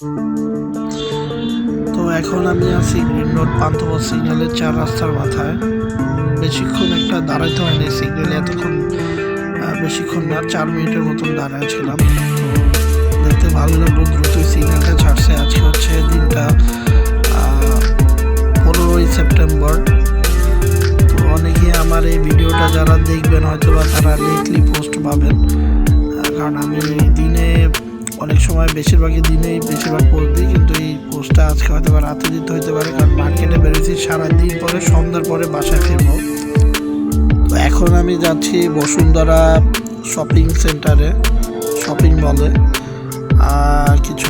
তো এখন আমি আছি গ্রিন রোড পান্থপথ সিগন্যালের 4 রাস্তার মাথায়। বেশিক্ষণ একটা দাঁড়াইতে হয়নি সিগন্যালে, এতক্ষণ বেশিক্ষণ না, 4 মিনিটের মতন দাঁড়ায় ছিলাম। তো দেখতে ভালো লাগলো, দ্রুতই সিগন্যালটা ছাড়ছে। আজকে হচ্ছে দিনটা 15ই সেপ্টেম্বর। তো অনেকে আমার এই ভিডিওটা যারা দেখবেন হয়তো বা তারা লেটলি পোস্ট পাবেন, কারণ আমি দিনে অনেক সময় বেশিরভাগ পোস্ট দিই, কিন্তু এই পোস্টটা আজকে হয়তো বা রাতে দিতে হইতে পারে, কারণ মার্কেটে বেরোচ্ছি সারাদিন পরে, সন্ধ্যার পরে বাসায় ফিরবো। তো এখন আমি যাচ্ছি বসুন্ধরা শপিং সেন্টারে, শপিং মলে।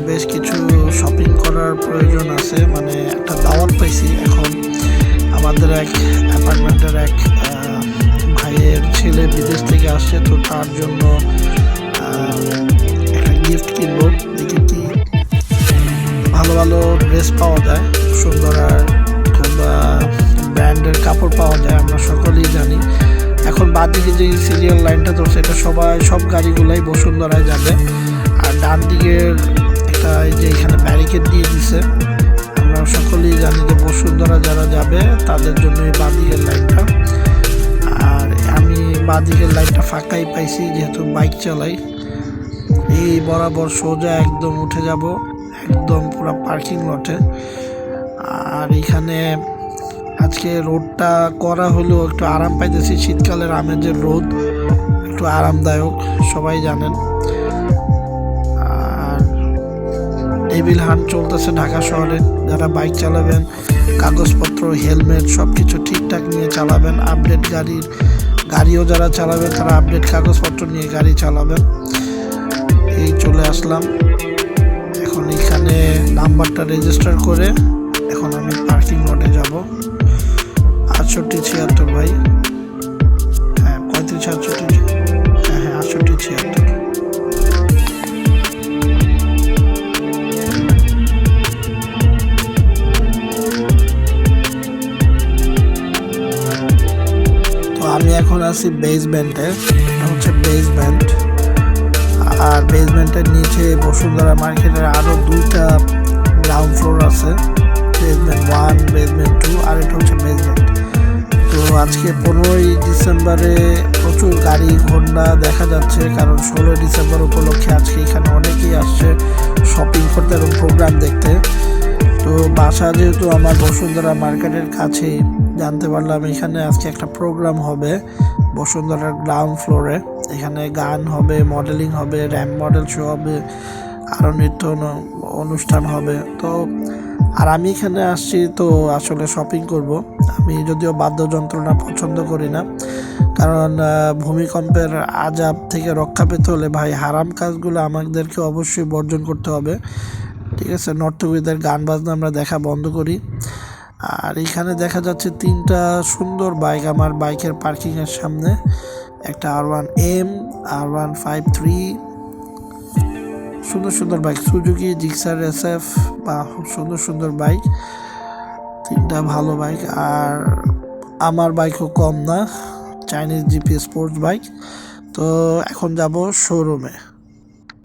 বেশ কিছু শপিং করার প্রয়োজন আছে, মানে একটা দাওয়াত পাইছি। এখন আমাদের এক অ্যাপার্টমেন্টের এক ভাইয়ের ছেলে বিদেশ থেকে আসছে, তো তার জন্য একটা গিফট কিনবো। দেখি কি ভালো ভালো ড্রেস পাওয়া যায়, সুন্দর কিংবা ব্র্যান্ডের কাপড় পাওয়া যায়, আমরা সকলেই জানি। এখন বাঁদিকে যে সিরিয়াল লাইনটা ধরছে, এটা সব গাড়িগুলাই বসুন্ধরায় যাবে। আর ডান দিকের একটা এই যে এখানে ব্যারিকেড দিয়ে দিছে, আমরা সকলেই জানি যে বসুন্ধরা যারা যাবে তাদের জন্য এই বাঁদিকের লাইনটা। আর আমি বাঁদিকের লাইনটা ফাঁকাই পাইছি, যেহেতু বাইক চালাই। এই বরাবর সোজা একদম উঠে যাব, একদম পুরো পার্কিং লটে। আর এখানে আজকে রোদটা করা হলেও একটু আরাম পাইতেছি। শীতকালের আমেজের রোদ একটু আরামদায়ক, সবাই জানেন। আর টেবিল হান্ট চলতেছে ঢাকা শহরে। যারা বাইক চালাবেন, কাগজপত্র, হেলমেট সব কিছু ঠিকঠাক নিয়ে চালাবেন। আপডেট গাড়িও যারা চালাবেন তারা আপডেট কাগজপত্র নিয়ে গাড়ি চালাবেন। এই চলে আসলাম, এখন এখানে নাম্বারটা রেজিস্টার করে এখন আমি পার্কিং লটে যাব। 6876 ভাই, হ্যাঁ 3568, হ্যাঁ 6876। তো আমি এখন আছি বেসমেন্টে, এটা হচ্ছে বেসমেন্ট। আর বেসমেন্টের নিচে বসুন্ধরা মার্কেটের আরও 2টা গ্রাউন্ড ফ্লোর আছে, বেসমেন্ট 1, বেসমেন্ট 2, আর এটা হচ্ছে বেসমেন্ট। তো আজকে 15ই ডিসেম্বরে প্রচুর গাড়ি ঘোড়া দেখা যাচ্ছে, কারণ 16ই ডিসেম্বর উপলক্ষে আজকে এখানে অনেকেই আসছে শপিং করতে এবং প্রোগ্রাম দেখতে। তো বাসা যেহেতু আমার বসুন্ধরা মার্কেটের কাছেই, জানতে পারলাম এখানে আজকে একটা প্রোগ্রাম হবে বসুন্ধরার গ্রাউন্ড ফ্লোরে। এখানে গান হবে, মডেলিং হবে, র্যাম্প মডেল শো হবে, আরও নৃত্য অনুষ্ঠান হবে। তো আর আমি এখানে আসছি তো আসলে শপিং করব। আমি যদিও বাদ্যযন্ত্রটা পছন্দ করি না, কারণ ভূমিকম্পের আজাব থেকে রক্ষা পেতে হলে ভাই হারাম কাজগুলো আমাদেরকে অবশ্যই বর্জন করতে হবে, ঠিক আছে? নর্তকীদের গান বাজনা আমরা দেখা বন্ধ করি। আর এখানে দেখা যাচ্ছে 3টা সুন্দর বাইক আমার বাইকের পার্কিংয়ের সামনে। একটা R1M, R153, সুন্দর বাইক, সুজুকি জিক্সার SF, বা খুব সুন্দর বাইক, 3টা ভালো বাইক। আর আমার বাইকও কম না, চাইনিজ GP স্পোর্টস বাইক। তো এখন যাব শোরুমে।